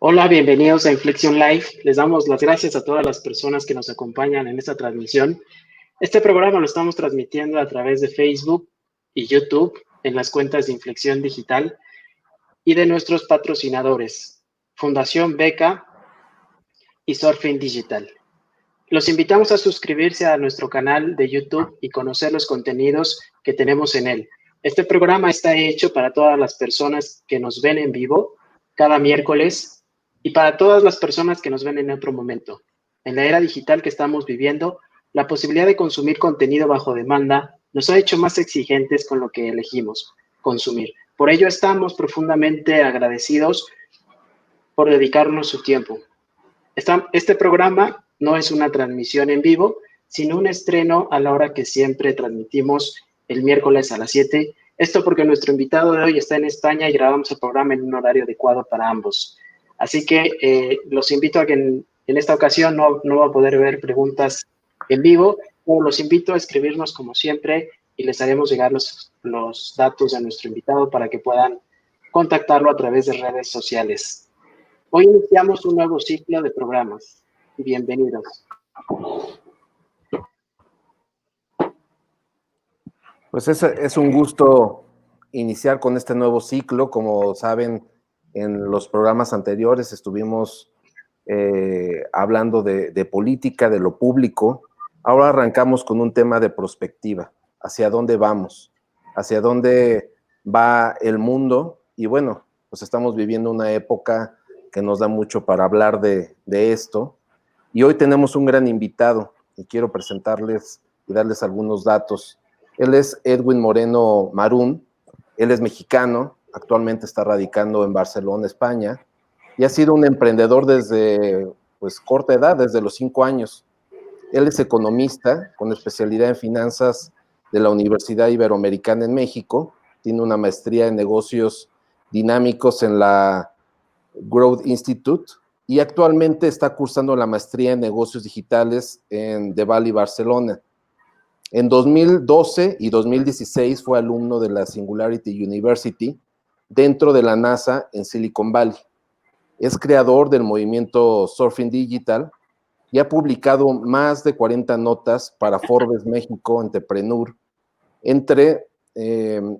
Hola, bienvenidos a Inflexión Live. Les damos las gracias a todas las personas que nos acompañan en esta transmisión. Este programa lo estamos transmitiendo a través de Facebook y YouTube en las cuentas de Inflexión Digital y de nuestros patrocinadores, Fundación Beca y Surfing Digital. Los invitamos a suscribirse a nuestro canal de YouTube y conocer los contenidos que tenemos en él. Este programa está hecho para todas las personas que nos ven en vivo cada miércoles y para todas las personas que nos ven en otro momento. En la era digital que estamos viviendo, la posibilidad de consumir contenido bajo demanda nos ha hecho más exigentes con lo que elegimos consumir. Por ello estamos profundamente agradecidos por dedicarnos su tiempo. Este programa no es una transmisión en vivo, sino un estreno a la hora que siempre transmitimos el miércoles a las 7. Esto porque nuestro invitado de hoy está en España y grabamos el programa en un horario adecuado para ambos. Así que los invito a que en esta ocasión no va a poder ver preguntas en vivo, pero los invito a escribirnos como siempre y les haremos llegar los datos de nuestro invitado para que puedan contactarlo a través de redes sociales. Hoy iniciamos un nuevo ciclo de programas. Bienvenidos. Pues es un gusto iniciar con este nuevo ciclo. Como saben, en los programas anteriores estuvimos hablando de política, de lo público. Ahora arrancamos con un tema de perspectiva. ¿Hacia dónde vamos? ¿Hacia dónde va el mundo? Y bueno, pues estamos viviendo una época que nos da mucho para hablar de esto. Y hoy tenemos un gran invitado y quiero presentarles y darles algunos datos. Él es Edwin Moreno Marún, él es mexicano, actualmente está radicando en Barcelona, España, y ha sido un emprendedor desde corta edad, desde los 5 años. Él es economista con especialidad en finanzas de la Universidad Iberoamericana en México, tiene una maestría en negocios dinámicos en la Growth Institute y actualmente está cursando la maestría en negocios digitales en The Valley, Barcelona. En 2012 y 2016 fue alumno de la Singularity University dentro de la NASA en Silicon Valley. Es creador del movimiento Surfing Digital y ha publicado más de 40 notas para Forbes México Entrepreneur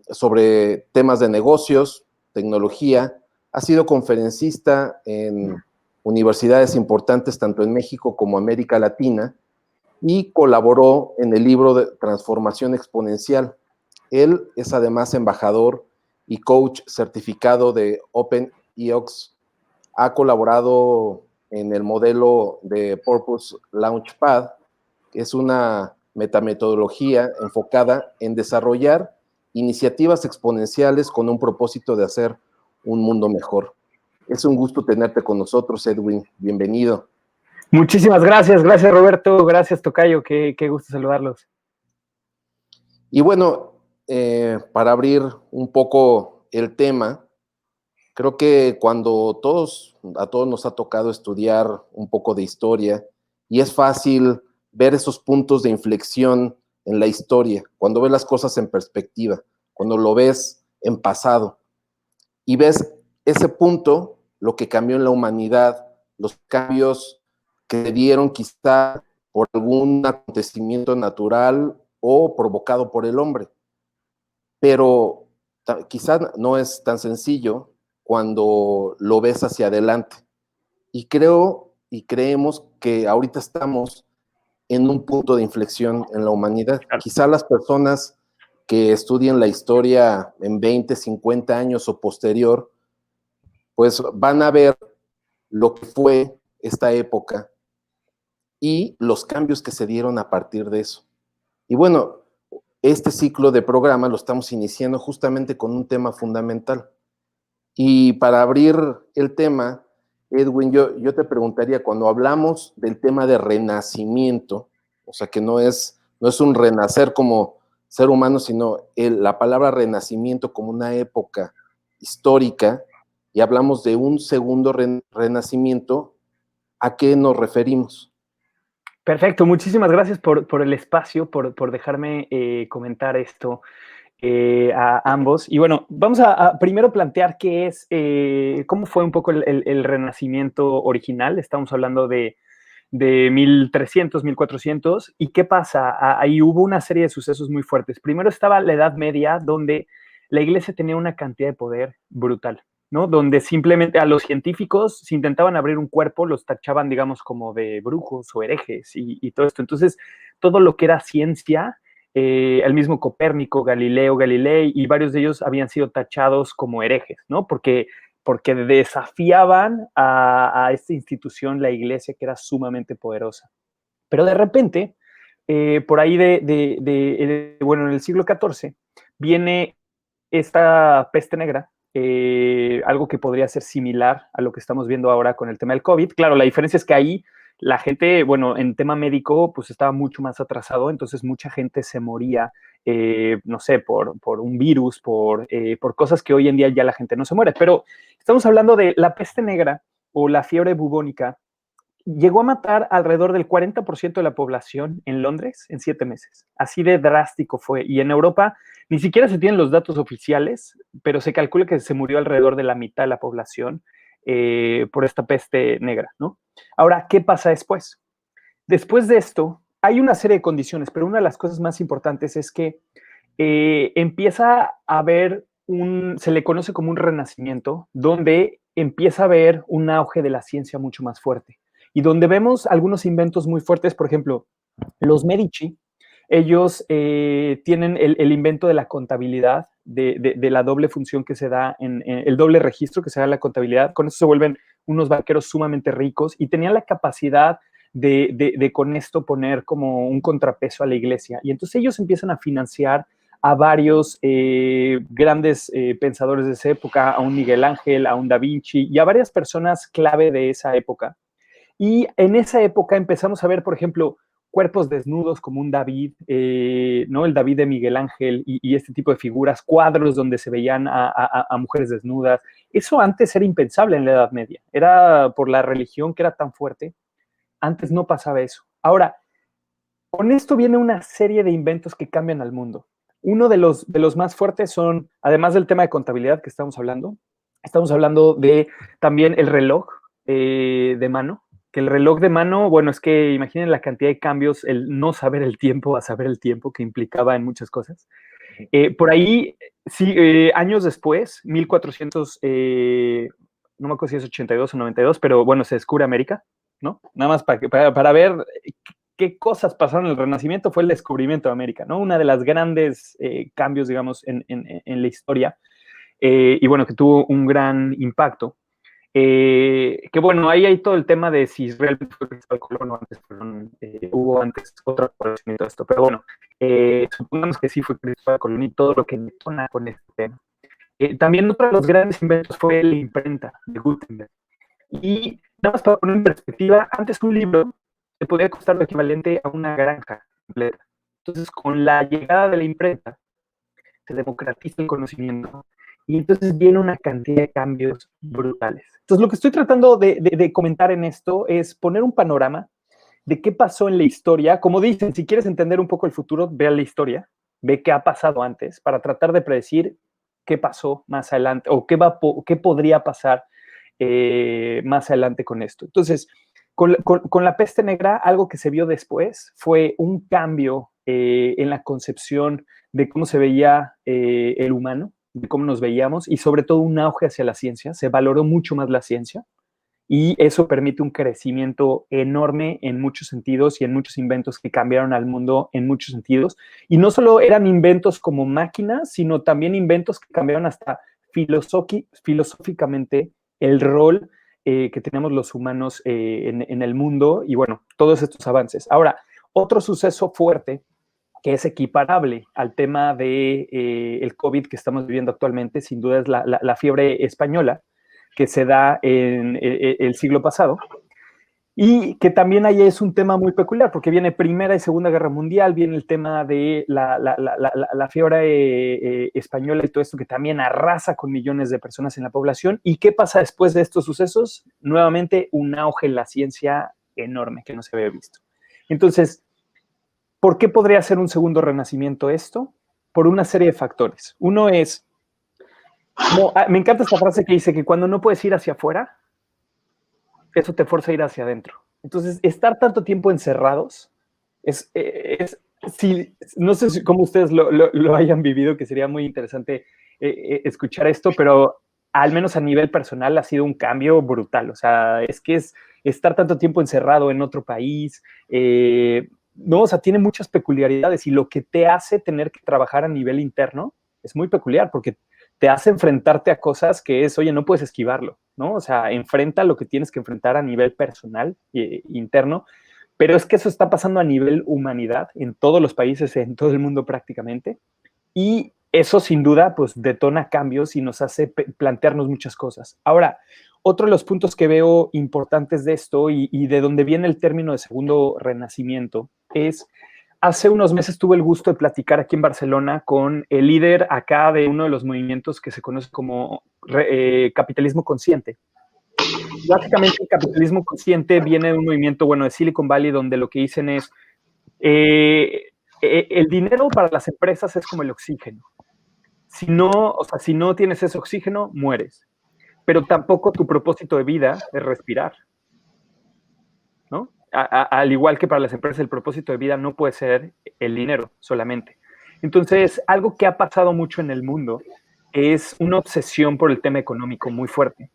sobre temas de negocios, tecnología. Ha sido conferencista en universidades importantes tanto en México como América Latina y colaboró en el libro de Transformación Exponencial. Él es además embajador y coach certificado de OpenEOX. Ha colaborado en el modelo de Purpose Launchpad, que es una metametodología enfocada en desarrollar iniciativas exponenciales con un propósito de hacer un mundo mejor. Es un gusto tenerte con nosotros, Edwin. Bienvenido. Muchísimas gracias. Gracias, Roberto. Gracias, Tocayo. Qué gusto saludarlos. Y bueno, para abrir un poco el tema, creo que cuando a todos nos ha tocado estudiar un poco de historia y es fácil ver esos puntos de inflexión en la historia, cuando ves las cosas en perspectiva, cuando lo ves en pasado y ves ese punto, lo que cambió en la humanidad, los cambios que se dieron quizá por algún acontecimiento natural o provocado por el hombre. Pero quizá no es tan sencillo cuando lo ves hacia adelante. Y creemos que ahorita estamos en un punto de inflexión en la humanidad. Quizá las personas que estudien la historia en 20, 50 años o posterior, pues van a ver lo que fue esta época y los cambios que se dieron a partir de eso. Y bueno, este ciclo de programa lo estamos iniciando justamente con un tema fundamental. Y para abrir el tema, Edwin, yo te preguntaría, cuando hablamos del tema de renacimiento, o sea, que no es un renacer como ser humano, sino la palabra renacimiento como una época histórica, y hablamos de un segundo renacimiento, ¿a qué nos referimos? Perfecto, muchísimas gracias por el espacio, por dejarme comentar esto. a ambos. Y bueno, vamos a primero plantear qué es, cómo fue un poco el Renacimiento original. Estamos hablando de 1300, 1400. ¿Y qué pasa? Ahí hubo una serie de sucesos muy fuertes. Primero estaba la Edad Media, donde la iglesia tenía una cantidad de poder brutal, ¿no? Donde simplemente a los científicos, si intentaban abrir un cuerpo, los tachaban, digamos, como de brujos o herejes y todo esto. Entonces, todo lo que era ciencia, el mismo Copérnico, Galileo Galilei y varios de ellos habían sido tachados como herejes, ¿no? Porque desafiaban a esta institución, la iglesia, que era sumamente poderosa. Pero de repente, por ahí bueno, en el siglo XIV, viene esta peste negra, algo que podría ser similar a lo que estamos viendo ahora con el tema del COVID. Claro, la diferencia es que ahí la gente, bueno, en tema médico, pues estaba mucho más atrasado, entonces mucha gente se moría, no sé, por un virus, por cosas que hoy en día ya la gente no se muere. Pero estamos hablando de la peste negra o la fiebre bubónica. Llegó a matar alrededor del 40% de la población en Londres en 7 meses. Así de drástico fue. Y en Europa ni siquiera se tienen los datos oficiales, pero se calcula que se murió alrededor de la mitad de la población por esta peste negra, ¿no? Ahora, ¿qué pasa después? Después de esto, hay una serie de condiciones, pero una de las cosas más importantes es que empieza a haber se le conoce como un renacimiento, donde empieza a haber un auge de la ciencia mucho más fuerte y donde vemos algunos inventos muy fuertes. Por ejemplo, los Medici, ellos tienen el invento de la contabilidad, de la doble función que se da el doble registro que se da en la contabilidad. Con eso se vuelven unos banqueros sumamente ricos y tenían la capacidad de con esto poner como un contrapeso a la iglesia. Y entonces ellos empiezan a financiar a varios grandes pensadores de esa época, a un Miguel Ángel, a un Da Vinci y a varias personas clave de esa época. Y en esa época empezamos a ver, por ejemplo, cuerpos desnudos como un David, ¿no? El David de Miguel Ángel y este tipo de figuras, cuadros donde se veían a mujeres desnudas. Eso antes era impensable en la Edad Media. Era por la religión que era tan fuerte. Antes no pasaba eso. Ahora, con esto viene una serie de inventos que cambian al mundo. Uno de los más fuertes son, además del tema de contabilidad que estamos hablando de también el reloj de mano, que el reloj de mano, bueno, es que imaginen la cantidad de cambios, el no saber el tiempo a saber el tiempo que implicaba en muchas cosas. Por ahí, sí, años después, 1400, no me acuerdo si es 82 o 92, pero bueno, se descubre América, ¿no? Nada más para ver qué cosas pasaron en el Renacimiento, fue el descubrimiento de América, ¿no? Una de las grandes cambios, digamos, en la historia, y bueno, que tuvo un gran impacto. Que bueno, ahí hay todo el tema de si realmente fue Cristóbal Colón o antes hubo antes otra población y todo esto, pero bueno, supongamos que sí fue Cristóbal Colón y todo lo que detona con este tema. También otro de los grandes inventos fue la imprenta de Gutenberg. Y nada más para poner en perspectiva, antes un libro te podía costar lo equivalente a una granja completa. Entonces, con la llegada de la imprenta, se democratiza el conocimiento y entonces viene una cantidad de cambios brutales. Entonces, lo que estoy tratando de comentar en esto es poner un panorama de qué pasó en la historia. Como dicen, si quieres entender un poco el futuro, ve a la historia, ve qué ha pasado antes para tratar de predecir qué pasó más adelante o qué podría pasar más adelante con esto. Entonces, con la peste negra, algo que se vio después fue un cambio en la concepción de cómo se veía el humano, de cómo nos veíamos y sobre todo un auge hacia la ciencia. Se valoró mucho más la ciencia y eso permite un crecimiento enorme en muchos sentidos y en muchos inventos que cambiaron al mundo en muchos sentidos. Y no solo eran inventos como máquinas, sino también inventos que cambiaron hasta filosóficamente el rol que tenemos los humanos en el mundo y bueno, todos estos avances. Ahora, otro suceso fuerte que es equiparable al tema de el COVID que estamos viviendo actualmente, sin duda es la fiebre española, que se da en el siglo pasado, y que también ahí es un tema muy peculiar, porque viene Primera y Segunda Guerra Mundial, viene el tema de la fiebre española y todo esto que también arrasa con millones de personas en la población. ¿Y qué pasa después de estos sucesos? Nuevamente un auge en la ciencia enorme que no se había visto. Entonces, ¿por qué podría ser un segundo renacimiento esto? por una serie de factores. Uno es, me encanta esta frase que dice que cuando no puedes ir hacia afuera, eso te fuerza a ir hacia adentro. Entonces, estar tanto tiempo encerrados no sé cómo ustedes lo hayan vivido, que sería muy interesante escuchar esto, pero al menos a nivel personal ha sido un cambio brutal. O sea, es estar tanto tiempo encerrado en otro país, no, o sea, tiene muchas peculiaridades y lo que te hace tener que trabajar a nivel interno es muy peculiar porque te hace enfrentarte a cosas que es, oye, no puedes esquivarlo, ¿no? O sea, enfrenta lo que tienes que enfrentar a nivel personal e interno, pero es que eso está pasando a nivel humanidad en todos los países, en todo el mundo prácticamente, y eso sin duda pues detona cambios y nos hace plantearnos muchas cosas. Ahora, otro de los puntos que veo importantes de esto y de donde viene el término de segundo renacimiento es, hace unos meses tuve el gusto de platicar aquí en Barcelona con el líder acá de uno de los movimientos que se conoce como capitalismo consciente. Básicamente el capitalismo consciente viene de un movimiento, bueno, de Silicon Valley, donde lo que dicen es, el dinero para las empresas es como el oxígeno. Si no, o sea, si no tienes ese oxígeno, mueres. Pero tampoco tu propósito de vida es respirar, ¿no? Al igual que para las empresas, el propósito de vida no puede ser el dinero solamente. Entonces, algo que ha pasado mucho en el mundo es una obsesión por el tema económico muy fuerte.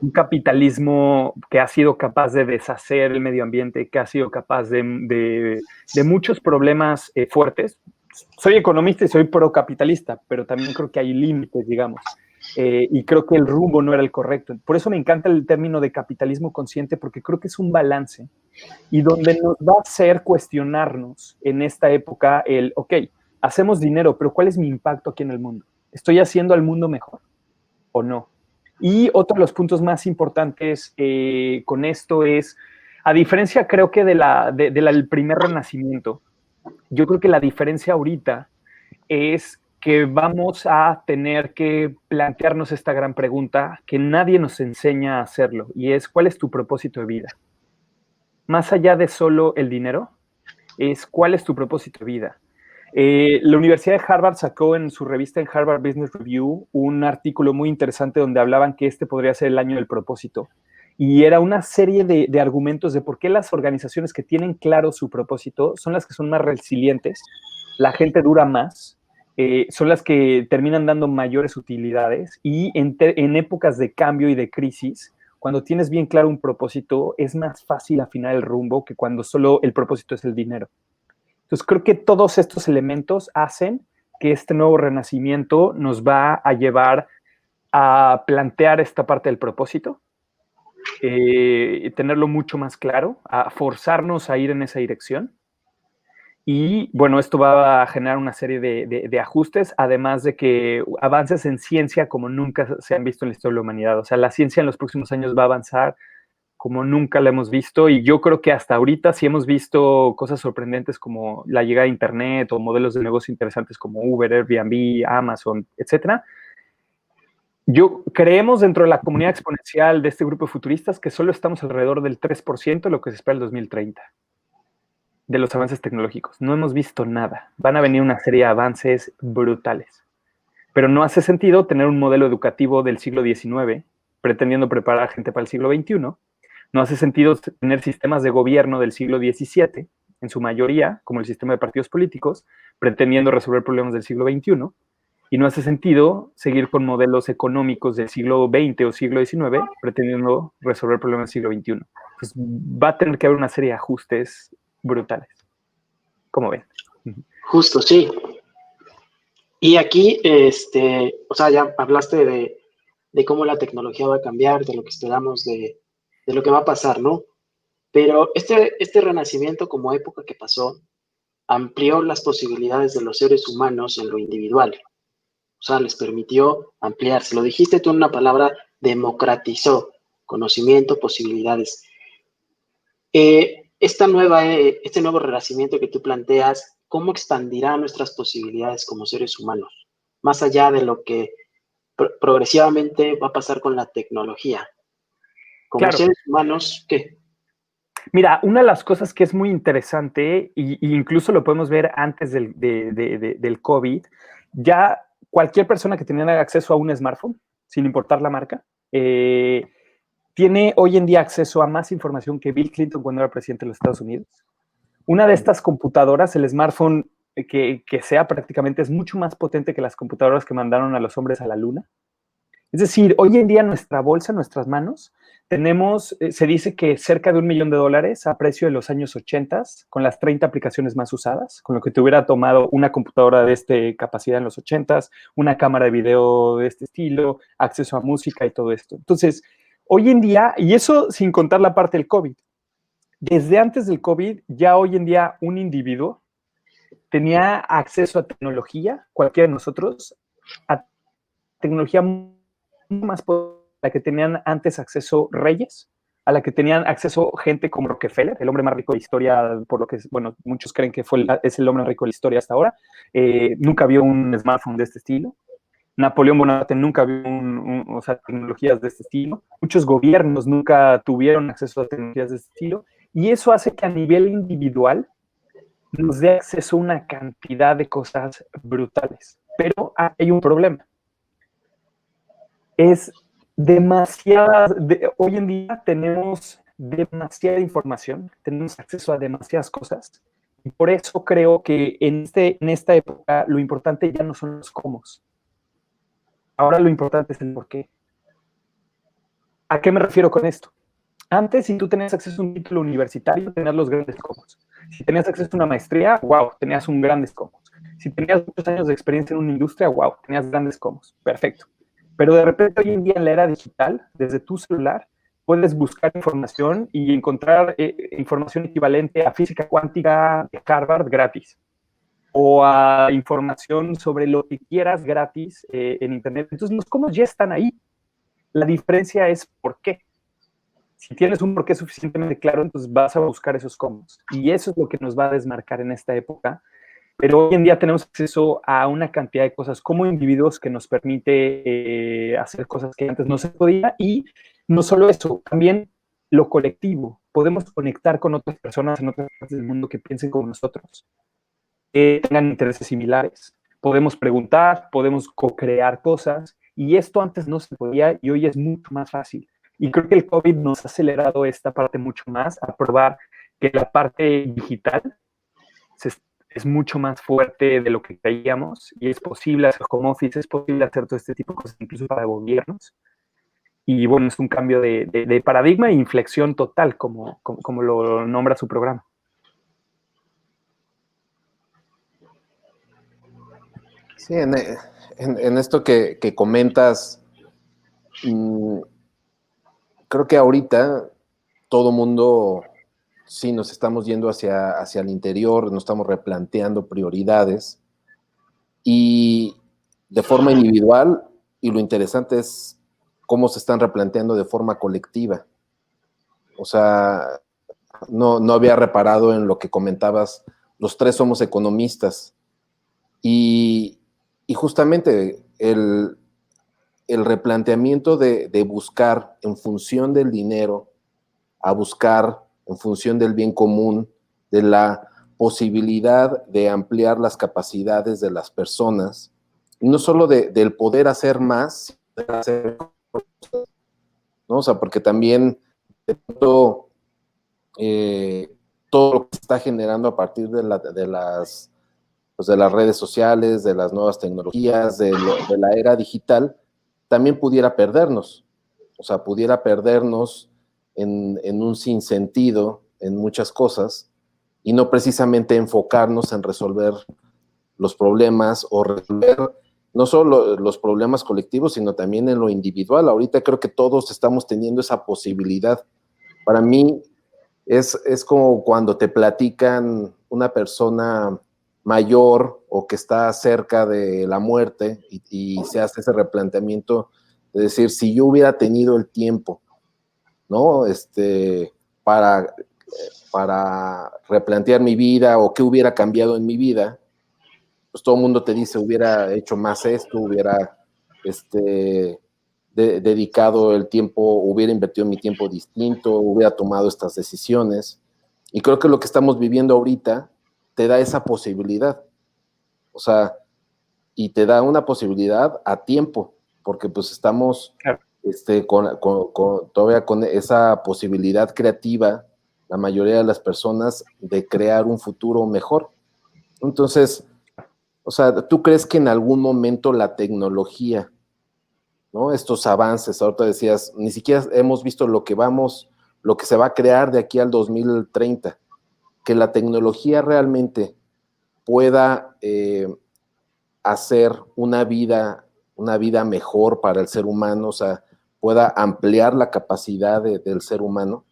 Un capitalismo que ha sido capaz de deshacer el medio ambiente, que ha sido capaz de muchos problemas fuertes. Soy economista y soy procapitalista, pero también creo que hay límites, digamos. Y creo que el rumbo no era el correcto. Por eso me encanta el término de capitalismo consciente, porque creo que es un balance y donde nos va a hacer cuestionarnos en esta época ok, hacemos dinero, pero ¿cuál es mi impacto aquí en el mundo? ¿Estoy haciendo al mundo mejor o no? Y otro de los puntos más importantes con esto es, a diferencia creo que del primer renacimiento, yo creo que la diferencia ahorita es que vamos a tener que plantearnos esta gran pregunta que nadie nos enseña a hacerlo, y es, ¿cuál es tu propósito de vida? Más allá de solo el dinero, es cuál es tu propósito de vida. La Universidad de Harvard sacó en su revista en Harvard Business Review un artículo muy interesante donde hablaban que este podría ser el año del propósito. Y era una serie de argumentos de por qué las organizaciones que tienen claro su propósito son las que son más resilientes, la gente dura más, son las que terminan dando mayores utilidades y en épocas de cambio y de crisis, cuando tienes bien claro un propósito, es más fácil afinar el rumbo que cuando solo el propósito es el dinero. Entonces, creo que todos estos elementos hacen que este nuevo renacimiento nos va a llevar a plantear esta parte del propósito, tenerlo mucho más claro, a forzarnos a ir en esa dirección. Y bueno, esto va a generar una serie de ajustes, además de que avances en ciencia como nunca se han visto en la historia de la humanidad. O sea, la ciencia en los próximos años va a avanzar como nunca la hemos visto, y yo creo que hasta ahorita sí hemos visto cosas sorprendentes como la llegada de Internet o modelos de negocio interesantes como Uber, Airbnb, Amazon, etcétera. Creemos dentro de la comunidad exponencial de este grupo de futuristas que solo estamos alrededor del 3% de lo que se espera el 2030 de los avances tecnológicos. No hemos visto nada. Van a venir una serie de avances brutales. Pero no hace sentido tener un modelo educativo del siglo XIX pretendiendo preparar a gente para el siglo XXI. No hace sentido tener sistemas de gobierno del siglo XVII, en su mayoría, como el sistema de partidos políticos, pretendiendo resolver problemas del siglo XXI. Y no hace sentido seguir con modelos económicos del siglo XX o siglo XIX, pretendiendo resolver problemas del siglo XXI. Pues va a tener que haber una serie de ajustes brutales. ¿Cómo ven? Justo, sí. Y aquí, o sea, ya hablaste de cómo la tecnología va a cambiar, de lo que esperamos, de lo que va a pasar, ¿no? Pero este renacimiento como época que pasó amplió las posibilidades de los seres humanos en lo individual. O sea, les permitió ampliarse. Lo dijiste tú en una palabra, democratizó conocimiento, posibilidades. Este nuevo renacimiento que tú planteas, ¿cómo expandirá nuestras posibilidades como seres humanos? Más allá de lo que progresivamente va a pasar con la tecnología. Como Claro. seres humanos, ¿qué? Mira, una de las cosas que es muy interesante, y incluso lo podemos ver antes del COVID, ya cualquier persona que tenía acceso a un smartphone, sin importar la marca, tiene hoy en día acceso a más información que Bill Clinton cuando era presidente de los Estados Unidos. Una de estas computadoras, el smartphone que sea prácticamente, es mucho más potente que las computadoras que mandaron a los hombres a la luna. Es decir, hoy en día nuestra bolsa, nuestras manos, tenemos, se dice que cerca de $1 millón a precio de los años 80, con las 30 aplicaciones más usadas, con lo que te hubiera tomado una computadora de esta capacidad en los 80, una cámara de video de este estilo, acceso a música y todo esto. Entonces, hoy en día, y eso sin contar la parte del COVID, desde antes del COVID, ya hoy en día un individuo tenía acceso a tecnología, cualquiera de nosotros, a tecnología más a la que tenían antes acceso reyes, a la que tenían acceso gente como Rockefeller, el hombre más rico de la historia, por lo que, bueno, muchos creen que es el hombre más rico de la historia hasta ahora. Nunca vio un smartphone de este estilo. Napoleón Bonaparte nunca vio o sea, tecnologías de este estilo. Muchos gobiernos nunca tuvieron acceso a tecnologías de este estilo. Y eso hace que a nivel individual nos dé acceso a una cantidad de cosas brutales. Pero hay un problema. Es hoy en día tenemos demasiada información, tenemos acceso a demasiadas cosas. Y por eso creo que en esta época lo importante ya no son los cómo. Ahora lo importante es el por qué. ¿A qué me refiero con esto? Antes, si tú tenías acceso a un título universitario, tenías los grandes cómo. Si tenías acceso a una maestría, wow, tenías un grandes cómo. Si tenías muchos años de experiencia en una industria, wow, tenías grandes cómo. Perfecto. Pero de repente hoy en día en la era digital, desde tu celular, puedes buscar información y encontrar información equivalente a física cuántica de Harvard gratis, o a información sobre lo que quieras gratis en Internet. Entonces los cómo ya están ahí. La diferencia es por qué. Si tienes un porqué suficientemente claro, entonces vas a buscar esos cómo. Y eso es lo que nos va a desmarcar en esta época. Pero hoy en día tenemos acceso a una cantidad de cosas como individuos que nos permite hacer cosas que antes no se podía. Y no solo eso, también lo colectivo. Podemos conectar con otras personas en otras partes del mundo que piensen como nosotros, que tengan intereses similares. Podemos preguntar, podemos co-crear cosas. Y esto antes no se podía y hoy es mucho más fácil. Y creo que el COVID nos ha acelerado esta parte mucho más, a probar que la parte digital es mucho más fuerte de lo que creíamos y es posible hacer home office, es posible hacer todo este tipo de cosas, incluso para gobiernos. Y bueno, es un cambio de paradigma e inflexión total, como lo nombra su programa. Sí, en esto que comentas, creo que ahorita todo mundo, sí, nos estamos yendo hacia el interior, nos estamos replanteando prioridades y de forma individual, y lo interesante es cómo se están replanteando de forma colectiva. O sea, no había reparado en lo que comentabas, los tres somos economistas y justamente el replanteamiento de buscar en función del dinero, a buscar en función del bien común, de la posibilidad de ampliar las capacidades de las personas, y no solo del poder hacer más, hacer cosas, ¿no? O sea, porque también todo, todo lo que se está generando a partir de las redes sociales, de las nuevas tecnologías, de la era digital, también pudiera perdernos. O sea, pudiera perdernos en un sinsentido en muchas cosas y no precisamente enfocarnos en resolver los problemas o resolver no solo los problemas colectivos, sino también en lo individual. Ahorita creo que todos estamos teniendo esa posibilidad. Para mí es como cuando te platican una persona mayor o que está cerca de la muerte y se hace ese replanteamiento de decir, si yo hubiera tenido el tiempo, ¿no? Para replantear mi vida o qué hubiera cambiado en mi vida, pues todo el mundo te dice, hubiera hecho más esto, hubiera dedicado el tiempo, hubiera invertido mi tiempo distinto, hubiera tomado estas decisiones. Y creo que lo que estamos viviendo ahorita te da esa posibilidad. O sea, y te da una posibilidad a tiempo, porque pues estamos todavía con esa posibilidad creativa, la mayoría de las personas, de crear un futuro mejor. Entonces, o sea, ¿tú crees que en algún momento la tecnología, ¿no? Estos avances, ahorita decías, ni siquiera hemos visto lo que se va a crear de aquí al 2030, que la tecnología realmente pueda hacer una vida mejor para el ser humano, o sea, pueda ampliar la capacidad del ser humano?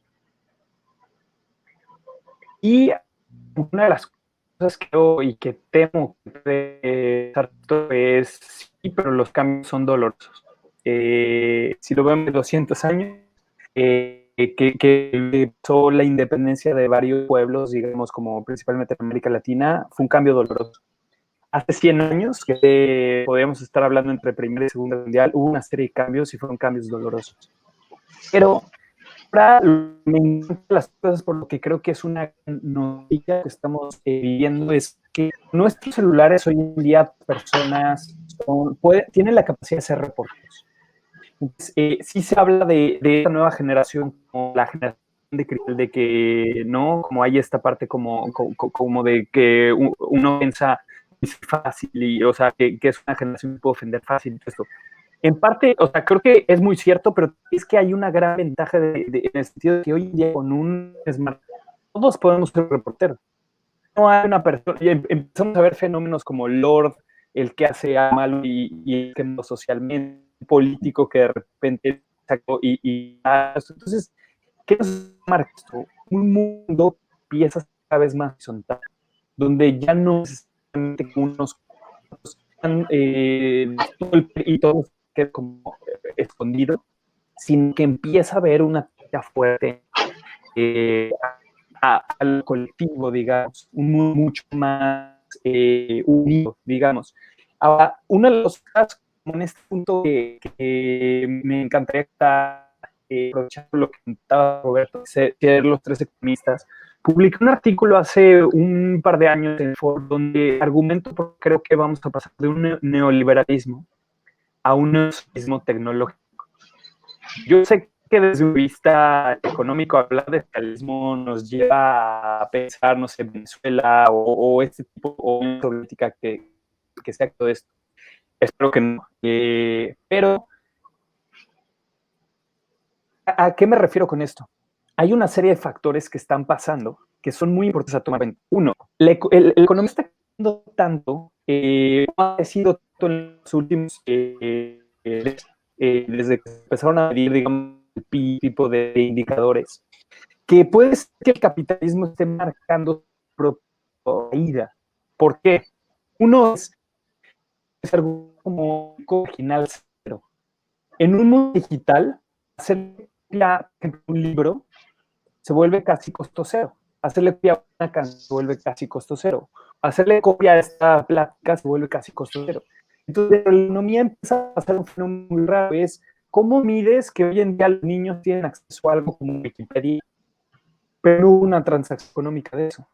Y una de las cosas que yo y que temo es, sí, pero los cambios son dolorosos. Si lo vemos de 200 años, que pasó la independencia de varios pueblos, digamos, como principalmente en América Latina, fue un cambio doloroso. Hace 100 años, que podíamos estar hablando entre Primera y Segunda Mundial, hubo una serie de cambios y fueron cambios dolorosos. Pero ahora me encantan las cosas, por lo que creo que es una noticia que estamos viviendo, es que nuestros celulares hoy en día, personas, tienen la capacidad de hacer reportes. Entonces, sí se habla de esta nueva generación, como la generación de cristal, de que, ¿no? Como hay esta parte como de que uno piensa es fácil, y, o sea, que es una generación que puede ofender fácil. Esto. En parte, o sea, creo que es muy cierto, pero es que hay una gran ventaja en el sentido de que hoy en día con un smartphone todos podemos ser reporteros. No hay una persona, y empezamos a ver fenómenos como Lord, el que hace malo y el que no socialmente, político que de repente sacó entonces, ¿qué nos marca esto? Un mundo piezas cada vez más horizontal, donde ya no necesariamente unos y todo queda como escondido, sino que empieza a haber una tira fuerte al colectivo, digamos, un mundo mucho más unido, digamos. Ahora, una de las cosas, como en este punto que me encantaría estar aprovechando lo que contaba Roberto, ser los tres economistas, publiqué un artículo hace un par de años en Ford donde argumento porque creo que vamos a pasar de un neoliberalismo a un neoliberalismo tecnológico. Yo sé que desde un vista económico hablar de capitalismo nos lleva a pensar, no sé, Venezuela o este tipo de política que sea todo esto. Espero que no. Pero, ¿a qué me refiero con esto? Hay una serie de factores que están pasando que son muy importantes a tomar en cuenta. Uno, el economía está creciendo tanto, ha crecido en los últimos desde que empezaron a medir, digamos, el tipo de indicadores, que puede ser que el capitalismo esté marcando su propia ida. ¿Por qué? Uno es algo como original cero. En un mundo digital, hacer un libro se vuelve casi costo cero. Hacerle copia a una canción se vuelve casi costo cero. Hacerle copia a esta plática se vuelve casi costo cero. Entonces, la economía empieza a pasar un fenómeno muy raro, es cómo mides que hoy en día los niños tienen acceso a algo como Wikipedia, pero no hubo una transacción económica de eso.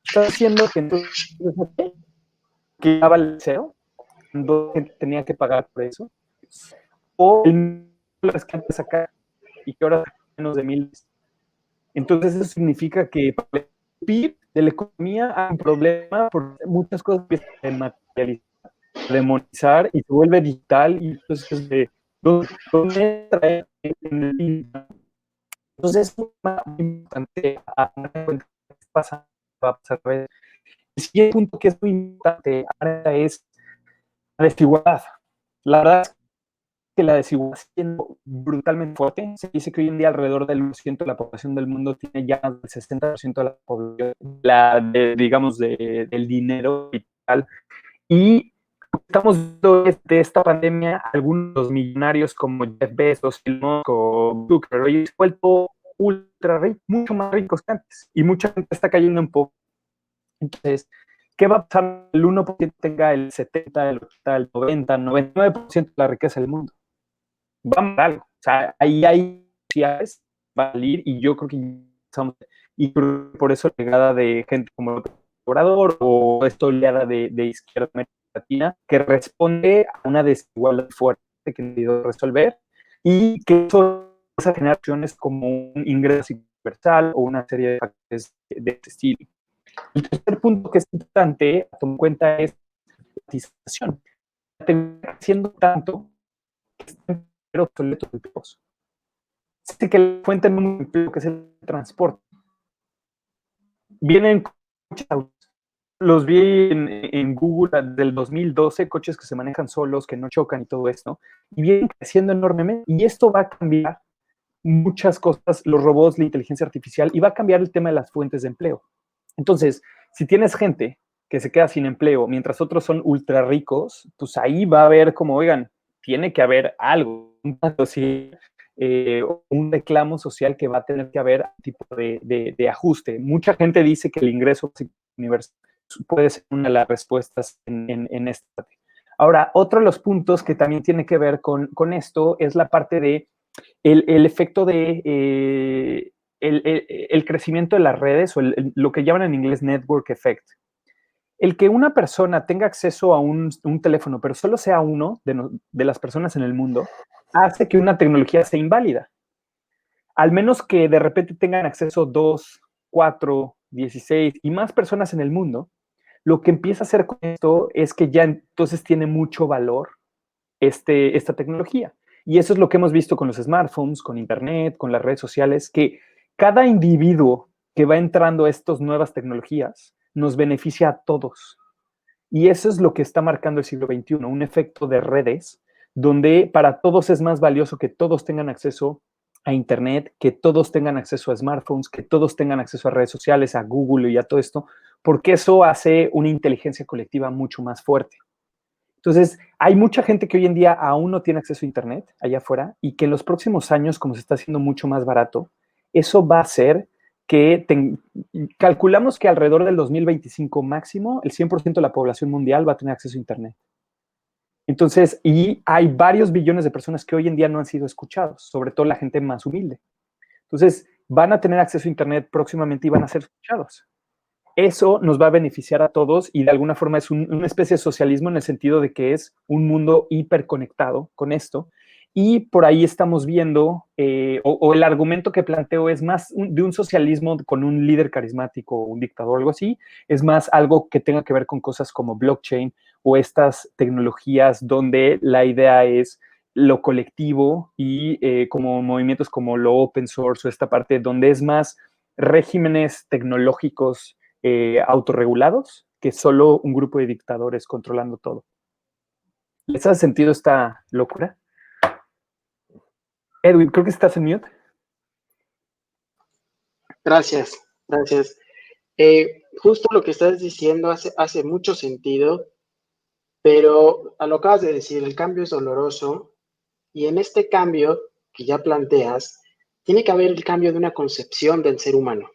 Está haciendo que entonces que daba el cero, cuando tenía que pagar por eso, o el que antes sacar y que ahora menos de 1,000. Entonces eso significa que para el PIB de la economía hay un problema porque muchas cosas empiezan a materializar, a demonizar y se vuelve digital y entonces ¿dónde trae en el PIB? Entonces es muy importante a tener en cuenta qué pasa, va a pasar. El siguiente punto que es muy importante ahora es la desigualdad. La verdad es que la desigualdad está siendo brutalmente fuerte. Se dice que hoy en día alrededor del 1% de la población del mundo tiene ya más del 60% de la población, digamos, del dinero vital. Y estamos viendo de esta pandemia, algunos millonarios como Jeff Bezos, Elon Musk o Zuckerberg, hoy se han vuelto ultra ricos, mucho más ricos que antes. Y mucha gente está cayendo un poco. Entonces, ¿qué va a pasar? El 1% tenga el 70, el 80, el 90, el 99% de la riqueza del mundo. va a algo. O sea, ahí hay sociedades, va a salir, y yo creo que y por eso la llegada de gente como López Obrador o esta oleada de izquierda latina que responde a una desigualdad fuerte que necesita resolver y que eso a generar acciones como un ingreso universal o una serie de factores de este estilo. El tercer punto que es importante a tomar en cuenta es la privatización. Está creciendo tanto que están obsoletos de tipos. Sé que la fuente número de empleo que es el transporte. Vienen muchos autos. Los vi en Google del 2012, coches que se manejan solos, que no chocan y todo esto, y vienen creciendo enormemente. Y esto va a cambiar muchas cosas, los robots, la inteligencia artificial, y va a cambiar el tema de las fuentes de empleo. Entonces, si tienes gente que se queda sin empleo mientras otros son ultra ricos, pues ahí va a haber como, oigan, tiene que haber algo, un reclamo social que va a tener que haber tipo de ajuste. Mucha gente dice que el ingreso universal puede ser una de las respuestas en esta parte. Ahora, otro de los puntos que también tiene que ver con esto es la parte de el efecto de el crecimiento de las redes o lo que llaman en inglés network effect. El que una persona tenga acceso a un teléfono, pero solo sea uno de las personas en el mundo, hace que una tecnología sea inválida. Al menos que de repente tengan acceso 2, 4, 16 y más personas en el mundo, lo que empieza a hacer con esto es que ya entonces tiene mucho valor esta tecnología. Y eso es lo que hemos visto con los smartphones, con Internet, con las redes sociales, que cada individuo que va entrando a estas nuevas tecnologías nos beneficia a todos. Y eso es lo que está marcando el siglo XXI, un efecto de redes, donde para todos es más valioso que todos tengan acceso a Internet, que todos tengan acceso a smartphones, que todos tengan acceso a redes sociales, a Google y a todo esto, porque eso hace una inteligencia colectiva mucho más fuerte. Entonces, hay mucha gente que hoy en día aún no tiene acceso a Internet allá afuera y que en los próximos años, como se está haciendo mucho más barato, eso va a hacer que calculamos que alrededor del 2025 máximo, el 100% de la población mundial va a tener acceso a Internet. Entonces, y hay varios billones de personas que hoy en día no han sido escuchados, sobre todo la gente más humilde. Entonces, van a tener acceso a Internet próximamente y van a ser escuchados. Eso nos va a beneficiar a todos y de alguna forma es una especie de socialismo en el sentido de que es un mundo hiperconectado con esto. Y por ahí estamos viendo, o el argumento que planteo es más de un socialismo con un líder carismático o un dictador o algo así, es más algo que tenga que ver con cosas como blockchain o estas tecnologías donde la idea es lo colectivo y como movimientos como lo open source o esta parte donde es más regímenes tecnológicos autorregulados que solo un grupo de dictadores controlando todo. ¿Les hace sentido esta locura? Edwin, creo que estás en mute. Gracias, gracias. Justo lo que estás diciendo hace mucho sentido, pero a lo que acabas de decir, el cambio es doloroso y en este cambio que ya planteas, tiene que haber el cambio de una concepción del ser humano.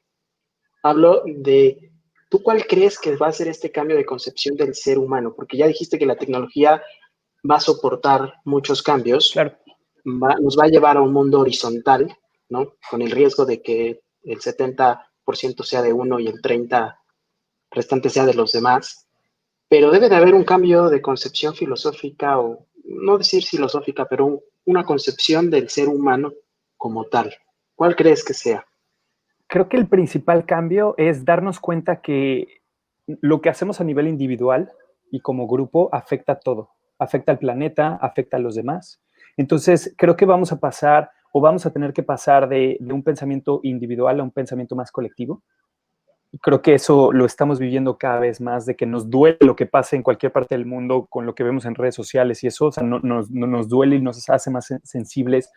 Hablo de, ¿tú cuál crees que va a ser este cambio de concepción del ser humano? Porque ya dijiste que la tecnología va a soportar muchos cambios, claro. Nos va a llevar a un mundo horizontal, ¿no? Con el riesgo de que el 70% sea de uno y el 30% restante sea de los demás. Pero debe de haber un cambio de concepción filosófica, o no decir filosófica, pero una concepción del ser humano como tal. ¿Cuál crees que sea? Creo que el principal cambio es darnos cuenta que lo que hacemos a nivel individual y como grupo afecta a todo. Afecta al planeta, afecta a los demás. Entonces, creo que vamos a pasar o vamos a tener que pasar de un pensamiento individual a un pensamiento más colectivo. Y creo que eso lo estamos viviendo cada vez más, de que nos duele lo que pasa en cualquier parte del mundo con lo que vemos en redes sociales y eso, o sea, nos duele y nos hace más sensibles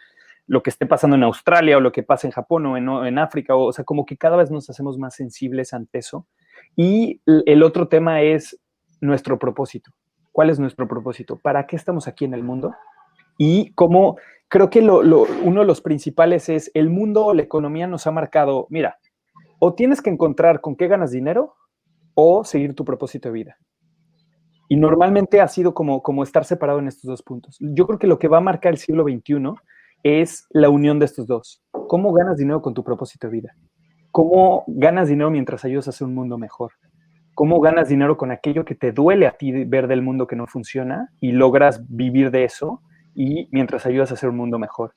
lo que esté pasando en Australia o lo que pasa en Japón o en África, o sea, como que cada vez nos hacemos más sensibles ante eso. Y el otro tema es nuestro propósito. ¿Cuál es nuestro propósito? ¿Para qué estamos aquí en el mundo? Y cómo creo que uno de los principales es el mundo o la economía nos ha marcado, mira, o tienes que encontrar con qué ganas dinero o seguir tu propósito de vida. Y normalmente ha sido como estar separado en estos dos puntos. Yo creo que lo que va a marcar el siglo XXI es la unión de estos dos. ¿Cómo ganas dinero con tu propósito de vida? ¿Cómo ganas dinero mientras ayudas a hacer un mundo mejor? ¿Cómo ganas dinero con aquello que te duele a ti ver del mundo que no funciona y logras vivir de eso y mientras ayudas a hacer un mundo mejor?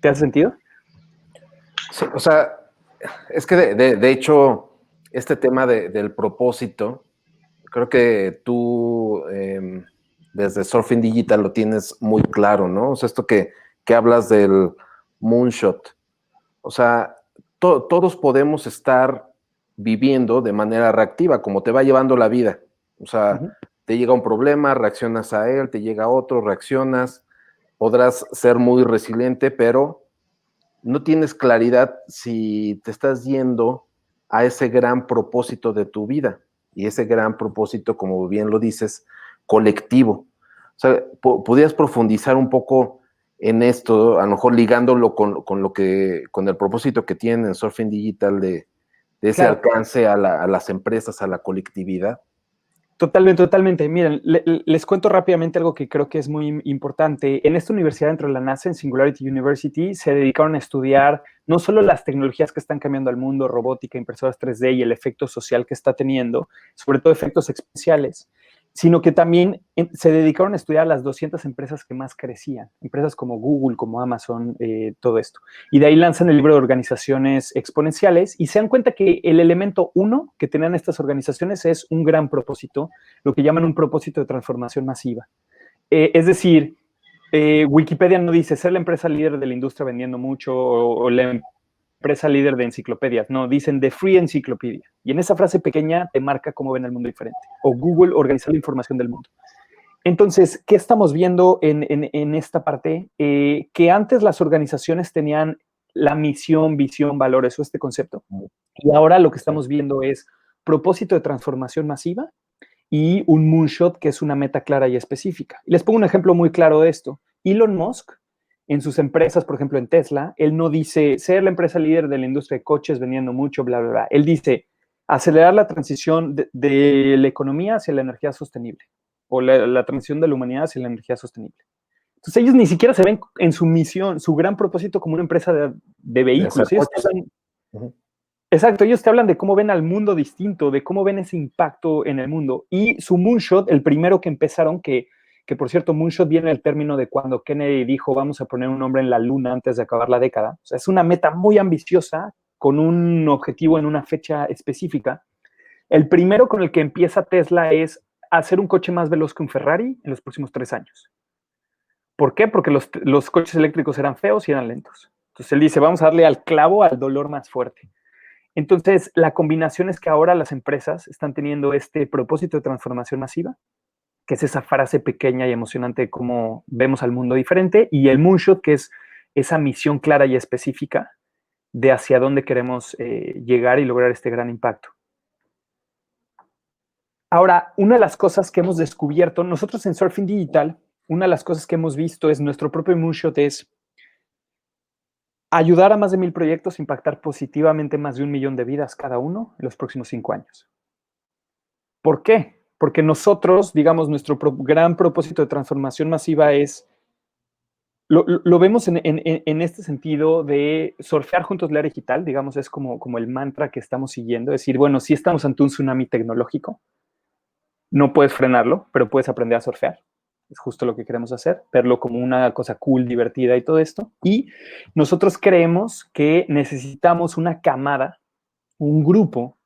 ¿Te hace sentido? Sí, o sea, es que de hecho, este tema del propósito, creo que tú desde Surfing Digital lo tienes muy claro, ¿no? O sea, esto que hablas del moonshot. O sea, todos podemos estar viviendo de manera reactiva, como te va llevando la vida. O sea, te llega un problema, reaccionas a él, te llega otro, reaccionas, podrás ser muy resiliente, pero no tienes claridad si te estás yendo a ese gran propósito de tu vida. Y ese gran propósito, como bien lo dices, colectivo. O sea, ¿podrías profundizar un poco en esto, a lo mejor ligándolo con el propósito que tienen en Surfing Digital de ese Claro. alcance a las empresas, a la colectividad? Totalmente, totalmente. Miren, les cuento rápidamente algo que creo que es muy importante. En esta universidad dentro de la NASA, en Singularity University, se dedicaron a estudiar no solo las tecnologías que están cambiando al mundo, robótica, impresoras 3D y el efecto social que está teniendo, sobre todo efectos exponenciales, sino que también se dedicaron a estudiar las 200 empresas que más crecían, empresas como Google, como Amazon, todo esto. Y de ahí lanzan el libro de organizaciones exponenciales y se dan cuenta que el elemento uno que tenían estas organizaciones es un gran propósito, lo que llaman un propósito de transformación masiva. Es decir, Wikipedia no dice ser la empresa líder de la industria vendiendo mucho o la empresa líder de enciclopedias, no, dicen The Free Encyclopedia. Y en esa frase pequeña te marca cómo ven el mundo diferente. O Google organiza la información del mundo. Entonces, ¿qué estamos viendo en esta parte? Que antes las organizaciones tenían la misión, visión, valores o este concepto. Y ahora lo que estamos viendo es propósito de transformación masiva y un moonshot, que es una meta clara y específica. Y les pongo un ejemplo muy claro de esto. Elon Musk, en sus empresas, por ejemplo en Tesla, él no dice ser la empresa líder de la industria de coches vendiendo mucho, bla, bla, bla. Él dice acelerar la transición de la economía hacia la energía sostenible o la transición de la humanidad hacia la energía sostenible. Entonces ellos ni siquiera se ven en su misión, su gran propósito como una empresa de vehículos. Ellos te hablan, exacto, ellos te hablan de cómo ven al mundo distinto, de cómo ven ese impacto en el mundo. Y su moonshot, el primero que empezaron, que por cierto, moonshot viene del término de cuando Kennedy dijo vamos a poner un hombre en la luna antes de acabar la década. O sea, es una meta muy ambiciosa con un objetivo en una fecha específica. El primero con el que empieza Tesla es hacer un coche más veloz que un Ferrari en los próximos 3 años. ¿Por qué? Porque los coches eléctricos eran feos y eran lentos. Entonces él dice, vamos a darle al clavo al dolor más fuerte. Entonces, la combinación es que ahora las empresas están teniendo este propósito de transformación masiva, que es esa frase pequeña y emocionante de cómo vemos al mundo diferente, y el moonshot, que es esa misión clara y específica de hacia dónde queremos llegar y lograr este gran impacto. Ahora, una de las cosas que hemos descubierto, nosotros en Surfing Digital, una de las cosas que hemos visto es nuestro propio moonshot es ayudar a más de 1000 proyectos, impactar positivamente más de 1 millón de vidas cada uno en los próximos 5 años. ¿Por qué? Porque nosotros, digamos, nuestro gran propósito de transformación masiva es, lo vemos en este sentido de surfear juntos la era digital, digamos, es como el mantra que estamos siguiendo, es decir, bueno, sí estamos ante un tsunami tecnológico, no puedes frenarlo, pero puedes aprender a surfear. Es justo lo que queremos hacer, verlo como una cosa cool, divertida y todo esto. Y nosotros creemos que necesitamos una camada, un grupo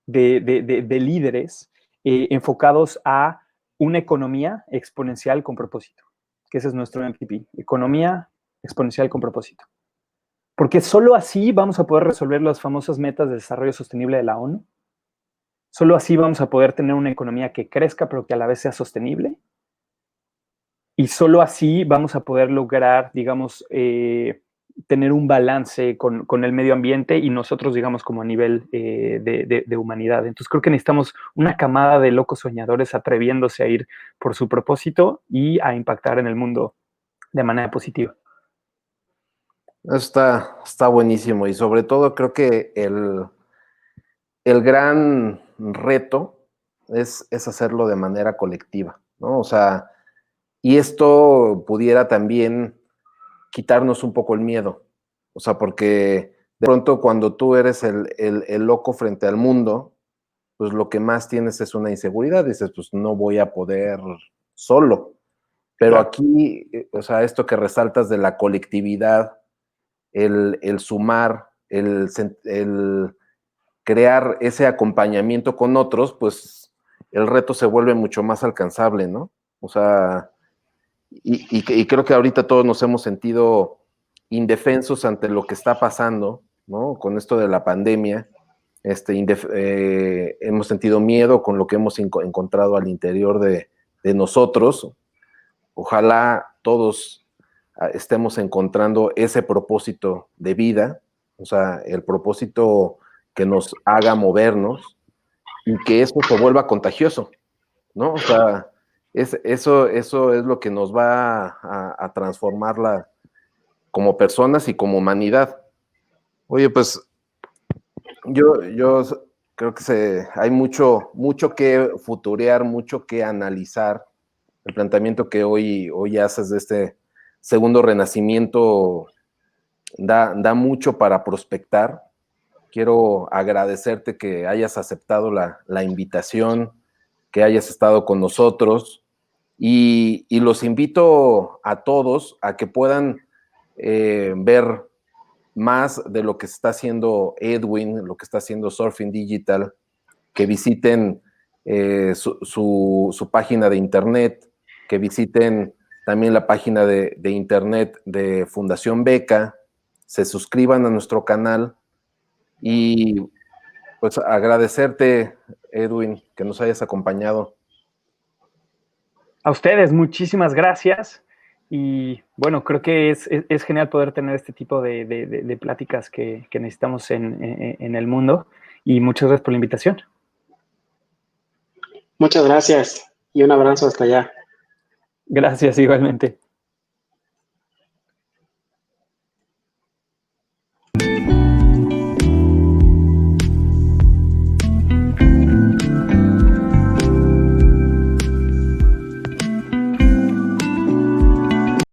de líderes enfocados a una economía exponencial con propósito, que ese es nuestro MVP, economía exponencial con propósito. Porque solo así vamos a poder resolver las famosas metas de desarrollo sostenible de la ONU. Solo así vamos a poder tener una economía que crezca, pero que a la vez sea sostenible. Y solo así vamos a poder lograr, digamos, tener un balance con el medio ambiente y nosotros, digamos, como a nivel de humanidad. Entonces creo que necesitamos una camada de locos soñadores atreviéndose a ir por su propósito y a impactar en el mundo de manera positiva. Está buenísimo y sobre todo creo que el gran reto es hacerlo de manera colectiva, ¿no? O sea, y esto pudiera también quitarnos un poco el miedo, o sea, porque de pronto cuando tú eres el loco frente al mundo, pues lo que más tienes es una inseguridad, dices, pues no voy a poder solo, pero Claro. aquí, o sea, esto que resaltas de la colectividad, el sumar, el crear ese acompañamiento con otros, pues el reto se vuelve mucho más alcanzable, ¿no? O sea, y creo que ahorita todos nos hemos sentido indefensos ante lo que está pasando, ¿no? Con esto de la pandemia, hemos sentido miedo con lo que hemos encontrado al interior de nosotros. Ojalá todos estemos encontrando ese propósito de vida, o sea, el propósito que nos haga movernos y que eso se vuelva contagioso, ¿no? O sea, eso es lo que nos va a transformar como personas y como humanidad. Oye, pues yo creo que hay mucho que futurear, mucho que analizar. El planteamiento que hoy haces de este segundo renacimiento da mucho para prospectar. Quiero agradecerte que hayas aceptado la invitación, que hayas estado con nosotros y los invito a todos a que puedan ver más de lo que está haciendo Edwin, lo que está haciendo Surfing Digital, que visiten su página de internet, que visiten también la página de internet de Fundación Beca, se suscriban a nuestro canal y pues agradecerte, Edwin, que nos hayas acompañado. A ustedes, muchísimas gracias. Y bueno, creo que es genial poder tener este tipo de pláticas que necesitamos en el mundo. Y muchas gracias por la invitación. Muchas gracias y un abrazo hasta allá. Gracias igualmente.